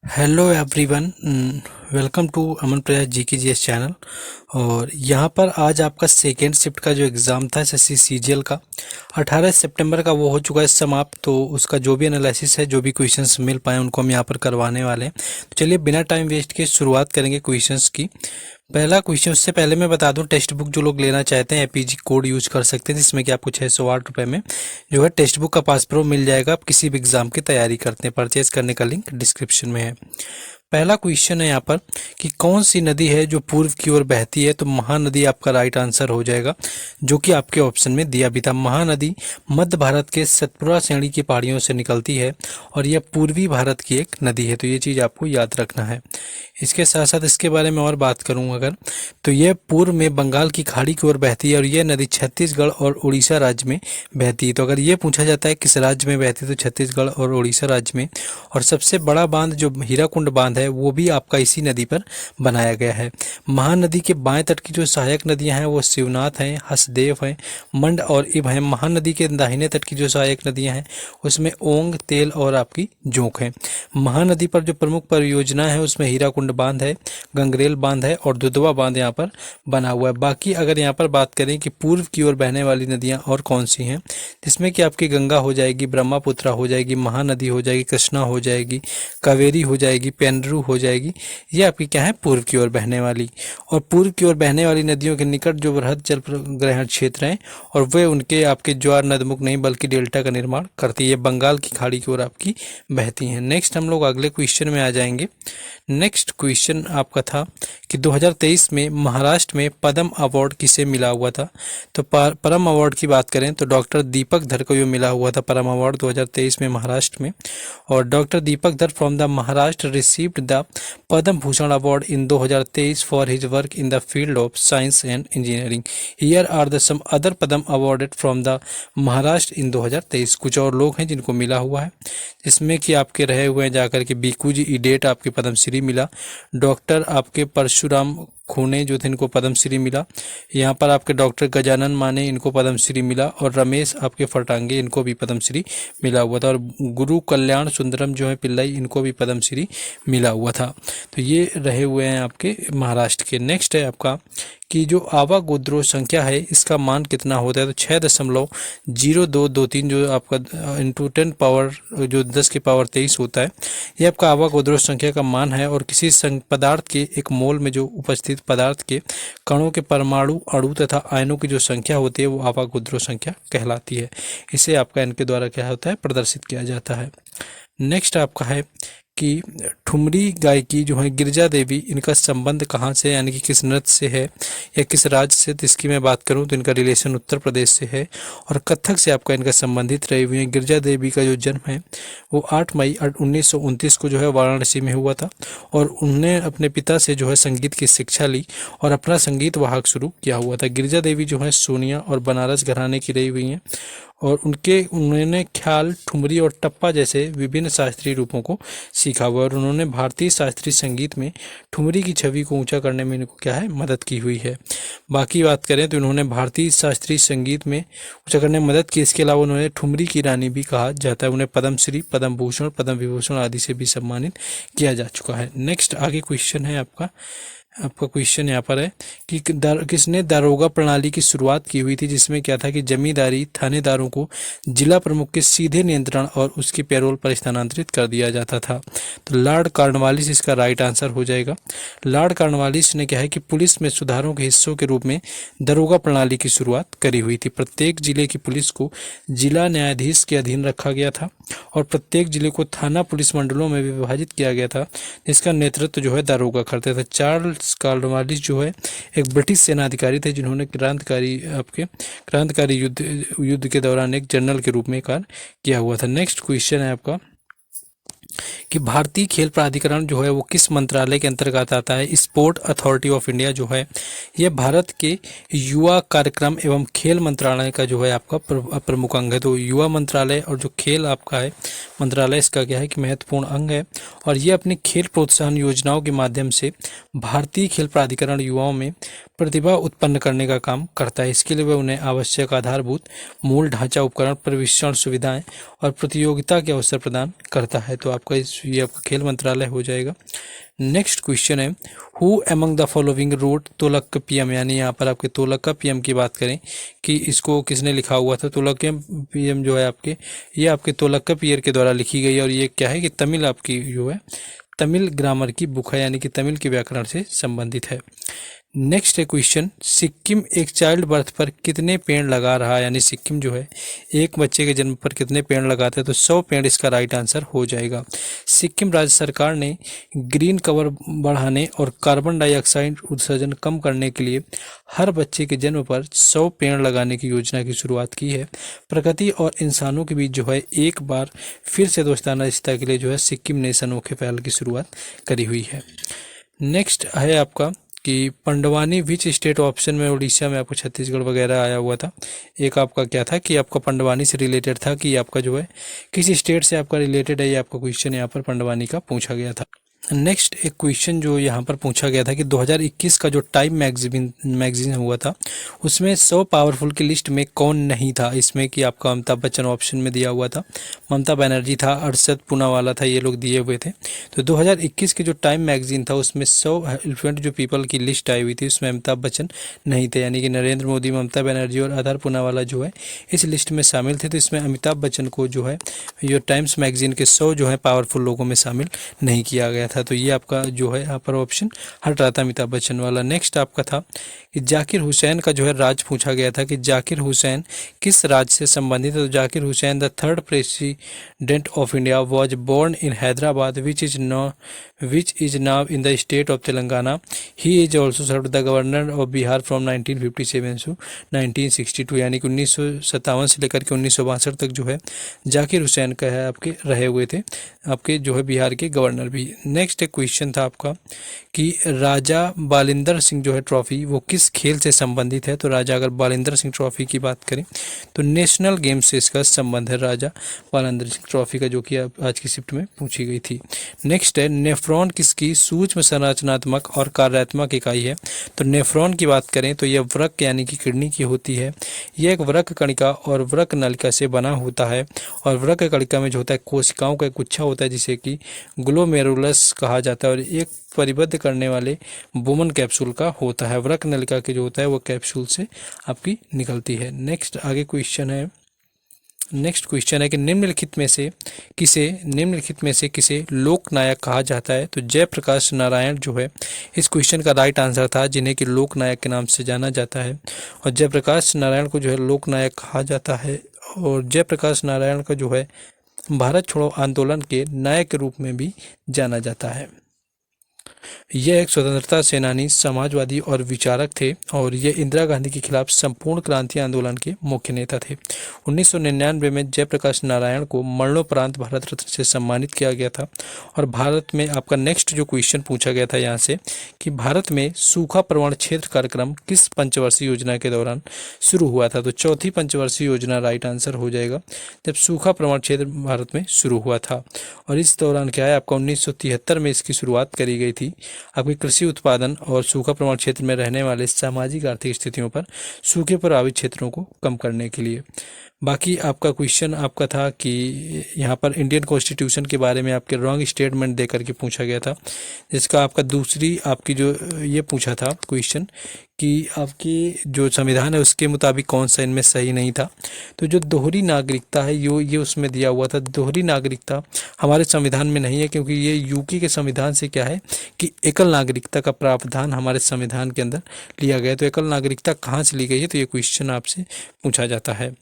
Hello everyone. Welcome to अमन प्रयास जी की GS channel. और यहाँ पर आज आपका सेकेंड शिफ्ट का जो एग्ज़ाम था एसएससी सीजीएल का 18 सितंबर का वो हो चुका है समाप्त। तो उसका जो भी एनालिसिस है, जो भी क्वेश्चंस मिल पाए उनको हम यहाँ पर करवाने वाले हैं। तो चलिए बिना टाइम वेस्ट के शुरुआत करेंगे क्वेश्चंस की। पहला क्वेश्चन, उससे पहले मैं बता दूं टेक्स्ट बुक जो लोग लेना चाहते हैं एपीजी कोड यूज कर सकते हैं, जिसमें कि आपको 608 रुपये में जो है टेक्स्ट बुक का पास प्रो मिल जाएगा। आप किसी भी एग्जाम की तैयारी करते हैं, परचेज करने का लिंक डिस्क्रिप्शन में है। पहला क्वेश्चन है यहाँ पर कि कौन सी नदी है जो पूर्व की ओर बहती है। तो महानदी आपका राइट आंसर हो जाएगा, जो कि आपके ऑप्शन में दिया भी था। महानदी मध्य भारत के सतपुरा श्रेणी की पहाड़ियों से निकलती है और यह पूर्वी भारत की एक नदी है। तो ये चीज़ आपको याद रखना है। इसके साथ साथ इसके बारे में और बात करूं अगर, तो यह पूर्व में बंगाल की खाड़ी की ओर बहती है और यह नदी छत्तीसगढ़ और उड़ीसा राज्य में बहती है। तो अगर ये पूछा जाता है किस राज्य में बहती है, तो छत्तीसगढ़ और उड़ीसा राज्य में। और सबसे बड़ा बांध जो हीराकुंड बांध है वो भी आपका इसी नदी पर बनाया गया है। महानदी के बाएं तट की जो सहायक नदियां हैं वो शिवनाथ हैं, हसदेव हैं, मंड और इब हैं। महानदी के दाहिने तट की जो सहायक नदियां हैं उसमें ओंग, तेल और आपकी जोंक है। महानदी पर जो प्रमुख परियोजना है उसमें हीराकुंड बांध है, गंगरेल बांध है और दुधवा बांध यहाँ पर बना हुआ है। बाकी अगर यहाँ पर बात करें कि पूर्व की ओर बहने वाली नदियाँ और कौन सी हैं, जिसमें कि आपकी गंगा हो जाएगी, ब्रह्मपुत्रा हो जाएगी, महानदी हो जाएगी, कृष्णा हो जाएगी, कावेरी हो जाएगी, पेंड्रू हो जाएगी। ये आपकी क्या है, पूर्व की ओर बहने वाली। और पूर्व की ओर बहने वाली नदियों के निकट जो बृहद जल ग्रहण क्षेत्र हैं और वे उनके आपके ज्वार नदमुख नहीं बल्कि डेल्टा का निर्माण करती है। बंगाल की खाड़ी की ओर आपकी बहती हैं। नेक्स्ट हम लोग अगले क्वेश्चन में आ जाएंगे। नेक्स्ट क्वेश्चन आपका था कि 2023 में महाराष्ट्र में पद्म अवार्ड किसे मिला हुआ था। तो परम अवार्ड की बात करें तो डॉक्टर दीपक धर को ये मिला हुआ था, परम अवार्ड 2023 में महाराष्ट्र में। और doctor Deepak Dhar from the Maharashtra received the Padma Bhushan award in 2023 for his work in the field of science and engineering. Here are the some other Padma awarded from the Maharashtra in 2023। कुछ और लोग हैं जिनको मिला हुआ है, जिसमें कि आपके रहे हुए हैं जाकर के बीकूजी ईडेट आपके पद्मश्री मिला, डॉक्टर आपके परशुराम खूने जो थे इनको पद्मश्री मिला, यहाँ पर आपके डॉक्टर गजानन माने इनको पद्मश्री मिला, और रमेश आपके फटांगे इनको भी पद्मश्री मिला हुआ था, और गुरु कल्याण सुंदरम जो है पिल्लाई इनको भी पद्मश्री मिला हुआ था। तो ये रहे हुए हैं आपके महाराष्ट्र के। नेक्स्ट है आपका कि जो आवागोद्रो संख्या है इसका मान कितना होता है। तो 6.0223 जो आपका इंटू 10 पावर जो 10 की पावर 23 होता है, ये आपका आवागोद्रो संख्या का मान है। और किसी पदार्थ के एक मोल में जो उपस्थित पदार्थ के कणों के परमाणु, अणु तथा आयनों की जो संख्या होती है वो आवागोद्रो संख्या कहलाती है। इसे आपका इनके द्वारा क्या होता है, प्रदर्शित किया जाता है। नेक्स्ट आपका है कि ठुमरी गायकी जो है गिरिजा देवी, इनका संबंध कहाँ से यानी कि किस नृत्य से है या किस राज्य से। तो इसकी मैं बात करूं तो इनका रिलेशन उत्तर प्रदेश से है और कथक से आपका इनका संबंधित रही हुई है। गिरिजा देवी का जो जन्म है वो 8 मई 1929 को जो है वाराणसी में हुआ था और उन्होंने अपने पिता से जो है संगीत की शिक्षा ली और अपना संगीत वाहक शुरू किया हुआ था। गिरिजा देवी जो है सोनिया और बनारस घराने की रही हुई हैं और उन्होंने ख्याल, ठुमरी और टप्पा जैसे विभिन्न शास्त्रीय रूपों को सीखा हुआ और उन्होंने भारतीय शास्त्रीय संगीत में ठुमरी की छवि को ऊंचा करने में इनको क्या है, मदद की हुई है। बाकी बात करें तो उन्होंने भारतीय शास्त्रीय संगीत में ऊंचा करने में मदद की। इसके अलावा उन्होंने ठुमरी की रानी भी कहा जाता है। उन्हें पद्मश्री, पद्म भूषण, पद्म विभूषण आदि से भी सम्मानित किया जा चुका है। नेक्स्ट आगे क्वेश्चन है आपका क्वेश्चन यहाँ पर है कि किसने दारोगा प्रणाली की शुरुआत की हुई थी, जिसमें क्या था कि जमींदारी थानेदारों को जिला प्रमुख के सीधे नियंत्रण और उसकी पैरोल पर स्थानांतरित कर दिया जाता था। तो लॉर्ड कॉर्नवालिस इसका राइट आंसर हो जाएगा। लॉर्ड कॉर्नवालिस ने क्या है कि पुलिस में सुधारों के हिस्सों के रूप में दारोगा प्रणाली की शुरुआत करी हुई थी। प्रत्येक जिले की पुलिस को जिला न्यायाधीश के अधीन रखा गया था और प्रत्येक जिले को थाना पुलिस मंडलों में विभाजित किया गया था, जिसका नेतृत्व जो है दारोगा करते थे। चार्ल्स कॉर्नवालिस जो है एक ब्रिटिश सेनाधिकारी थे जिन्होंने क्रांतिकारी युद्ध के दौरान एक जनरल के रूप में कार्य किया हुआ था। नेक्स्ट क्वेश्चन है आपका कि भारतीय खेल प्राधिकरण जो है वो किस मंत्रालय के अंतर्गत आता है। स्पोर्ट अथॉरिटी ऑफ इंडिया जो है यह भारत के युवा कार्यक्रम एवं खेल मंत्रालय का जो है आपका प्रमुख अंग है। तो युवा मंत्रालय और जो खेल आपका है मंत्रालय, इसका क्या है कि महत्वपूर्ण अंग है और ये अपनी खेल प्रोत्साहन योजनाओं के माध्यम से भारतीय खेल प्राधिकरण युवाओं में प्रतिभा उत्पन्न करने का काम करता है। इसके लिए वह उन्हें आवश्यक आधारभूत मूल ढांचा, उपकरण, प्रशिक्षण सुविधाएं और प्रतियोगिता के अवसर प्रदान करता है। तो आपका ये आपका खेल मंत्रालय हो जाएगा। नेक्स्ट क्वेश्चन है, who among the following wrote Tughlaq PM, यानी यहाँ पर आपके तुगलक पीएम की बात करें कि इसको किसने लिखा हुआ था। तुगलक पीएम जो है आपके, ये आपके तुगलक पीयर के द्वारा लिखी गई है और ये क्या है कि तमिल आपकी जो है तमिल ग्रामर की बुक है, यानी कि तमिल के व्याकरण से संबंधित है। नेक्स्ट है क्वेश्चन, सिक्किम एक चाइल्ड बर्थ पर कितने पेड़ लगा रहा है, यानी सिक्किम जो है एक बच्चे के जन्म पर कितने पेड़ लगाते हैं। तो 100 पेड़ इसका राइट आंसर हो जाएगा। सिक्किम राज्य सरकार ने ग्रीन कवर बढ़ाने और कार्बन डाइऑक्साइड उत्सर्जन कम करने के लिए हर बच्चे के जन्म पर 100 पेड़ लगाने की योजना की शुरुआत की है। प्रकृति और इंसानों के बीच जो है एक बार फिर से दोस्ताना रिश्ता के लिए जो है सिक्किम ने इस अनोखे पहल की शुरुआत करी हुई है। नेक्स्ट है आपका कि पंडवानी विच स्टेट, ऑप्शन में उड़ीसा में, आपको छत्तीसगढ़ वगैरह आया हुआ था। एक आपका क्या था कि आपका पंडवानी से रिलेटेड था कि आपका जो है किस स्टेट से आपका रिलेटेड है, ये आपका क्वेश्चन यहाँ पर पंडवानी का पूछा गया था। नेक्स्ट एक क्वेश्चन जो यहाँ पर पूछा गया था कि 2021 का जो टाइम मैगजीन हुआ था उसमें 100 पावरफुल की लिस्ट में कौन नहीं था। इसमें कि आपका अमिताभ बच्चन ऑप्शन में दिया हुआ था, ममता बनर्जी था, अरशद पूनावाला था, ये लोग दिए हुए थे। तो 2021 के जो टाइम मैगजीन था उसमें 100 इन्फ्लुएंट जो पीपल की लिस्ट आई हुई थी, उसमें अमिताभ बच्चन नहीं थे, यानी कि नरेंद्र मोदी, ममता बनर्जी और अदर पूनावाला जो है इस लिस्ट में शामिल थे। तो इसमें अमिताभ बच्चन को जो है ये टाइम्स मैगजीन के 100 जो है पावरफुल लोगों में शामिल नहीं किया गया था। तो ये आपका जो है यहाँ पर ऑप्शन हट रहा था अमिताभ बच्चन वाला। नेक्स्ट आपका था कि जाकिर हुसैन का जो है राज पूछा गया था कि जाकिर हुसैन किस राज्य से संबंधित है। तो Zakir Hussain the third president of India was born in Hyderabad which is now in the state of Telangana. He is also serve the governor of Bihar from 1957 to 1962, यानी कि 1957 से लेकर के 1962 तक जो है जाकिर हुसैन का है आपके रहे हुए थे, आपके जो है बिहार के गवर्नर भी। नेक्स्ट एक क्वेश्चन था आपका कि राजा बालिंदर सिंह जो है ट्रॉफी वो किस खेल से संबंधित है। तो राजा अगर बालिंदर सिंह ट्रॉफी की बात करें तो नेशनल गेम से इसका संबंध है, राजा बालिंदर सिंह ट्रॉफी का, जो कि आज की शिफ्ट में पूछी गई थी। नेक्स्ट है नेफ्रॉन किसकी सूक्ष्म संरचनात्मक और कार्यात्मक इकाई है। तो नेफ्रॉन की बात करें तो यह वृक्क यानी कि किडनी की होती है। यह एक वृक्क कणिका और वृक्क नलिका से बना होता है और वृक्क कणिका में जो होता है कोशिकाओं का एक गुच्छा होता है जिसे कि ग्लोमेरुलस कहा जाता है और एक परिबद्ध करने वाले बोमन कैप्सूल का होता है। वृक्क नलिका के जो होता है वो कैप्सूल से आपकी निकलती है। नेक्स्ट आगे क्वेश्चन है, नेक्स्ट क्वेश्चन है कि निम्नलिखित में से किसे लोक नायक कहा जाता है। तो जयप्रकाश नारायण जो है इस क्वेश्चन का राइट आंसर था, जिन्हें कि लोक नायक के नाम से जाना जाता है और जयप्रकाश नारायण को जो है लोक नायक कहा जाता है। और जयप्रकाश नारायण का जो है भारत छोड़ो आंदोलन के नायक के रूप में भी जाना जाता है। यह एक स्वतंत्रता सेनानी, समाजवादी और विचारक थे और ये इंदिरा गांधी के खिलाफ संपूर्ण क्रांति आंदोलन के मुख्य नेता थे। 1999 में जयप्रकाश नारायण को मरणोपरांत भारत रत्न से सम्मानित किया गया था। और भारत में आपका नेक्स्ट जो क्वेश्चन पूछा गया था यहाँ से कि भारत में सूखा प्रवण क्षेत्र कार्यक्रम किस पंचवर्षीय योजना के दौरान शुरू हुआ था। तो चौथी पंचवर्षीय योजना राइट आंसर हो जाएगा, जब सूखा प्रवण क्षेत्र भारत में शुरू हुआ था। और इस दौरान क्या है आपका 1973 में इसकी शुरुआत करी गई थी, आपकी कृषि उत्पादन और सूखा प्रवण क्षेत्र में रहने वाले सामाजिक आर्थिक स्थितियों पर सूखे प्रभावित क्षेत्रों को कम करने के लिए। बाकी आपका क्वेश्चन आपका था कि यहाँ पर इंडियन कॉन्स्टिट्यूशन के बारे में आपके रॉन्ग स्टेटमेंट देकर के पूछा गया था, जिसका आपका दूसरी आपकी जो ये पूछा था क्वेश्चन कि आपकी जो संविधान है उसके मुताबिक कौन सा इनमें सही नहीं था। तो जो दोहरी नागरिकता है ये उसमें दिया हुआ था। दोहरी नागरिकता हमारे संविधान में नहीं है, क्योंकि ये यूके के संविधान से क्या है कि एकल नागरिकता का प्रावधान हमारे संविधान के अंदर लिया गया। तो एकल नागरिकता कहाँ से ली गई है, तो ये क्वेश्चन आपसे पूछा जाता है।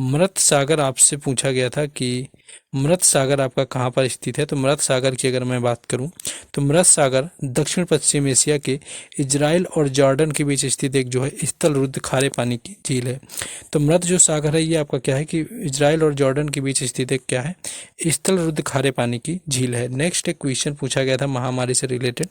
मृत सागर आपसे पूछा गया था कि मृत सागर आपका कहाँ पर स्थित है। तो मृत सागर की अगर मैं बात करूं तो मृत सागर दक्षिण पश्चिम एशिया के इजराइल और जॉर्डन के बीच स्थित एक जो है स्थल रुद्ध खारे पानी की झील है। तो मृत जो सागर है ये आपका क्या है कि इजराइल और जॉर्डन के बीच स्थित एक क्या है स्थल रुद्ध खारे पानी की झील है। नेक्स्ट एक क्वेश्चन पूछा गया था महामारी से रिलेटेड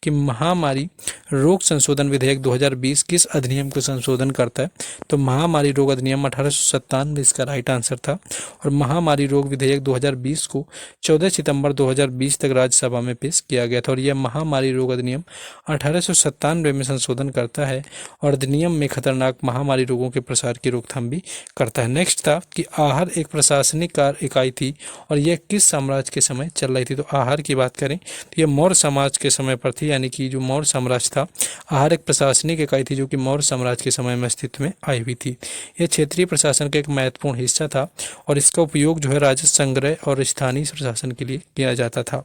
कि महामारी रोग संशोधन विधेयक 2020 किस अधिनियम को संशोधन करता है। तो महामारी रोग अधिनियम 1897 में इसका राइट आंसर था। और महामारी रोग विधेयक 2020 को 14 सितंबर 2020 तक राज्यसभा में पेश किया गया था और यह महामारी रोग अधिनियम 1897 में संशोधन करता है और अधिनियम में खतरनाक महामारी रोगों के प्रसार की रोकथाम भी करता है। नेक्स्ट था कि आहार एक प्रशासनिक कार्य इकाई थी और यह किस साम्राज्य के समय चल रही थी। तो आहार की बात करें तो यह मौर्य समाज के समय पर थी, यानी कि जो मौर्य साम्राज्य था, आहार एक प्रशासनिक इकाई थी जो कि मौर्य साम्राज्य के समय में अस्तित्व में आई हुई थी। यह क्षेत्रीय प्रशासन का एक महत्वपूर्ण हिस्सा था और इसका उपयोग जो है राजस्व संग्रह और स्थानीय प्रशासन के लिए किया जाता था।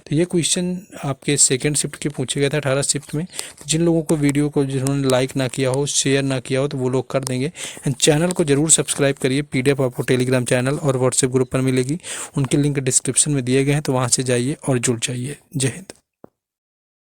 तो ये क्वेश्चन आपके सेकंड शिफ्ट के पूछे गए थे 18 शिफ्ट में। जिन लोगों को वीडियो को जिन्होंने लाइक ना किया हो, शेयर ना किया हो, तो वो लोग कर देंगे। एंड चैनल को जरूर सब्सक्राइब करिए। PDF आपको टेलीग्राम चैनल और व्हाट्सएप ग्रुप पर मिलेगी, उनके लिंक डिस्क्रिप्शन में दिए गए हैं, तो वहाँ से जाइए और जुड़ जाइए। जय हिंद।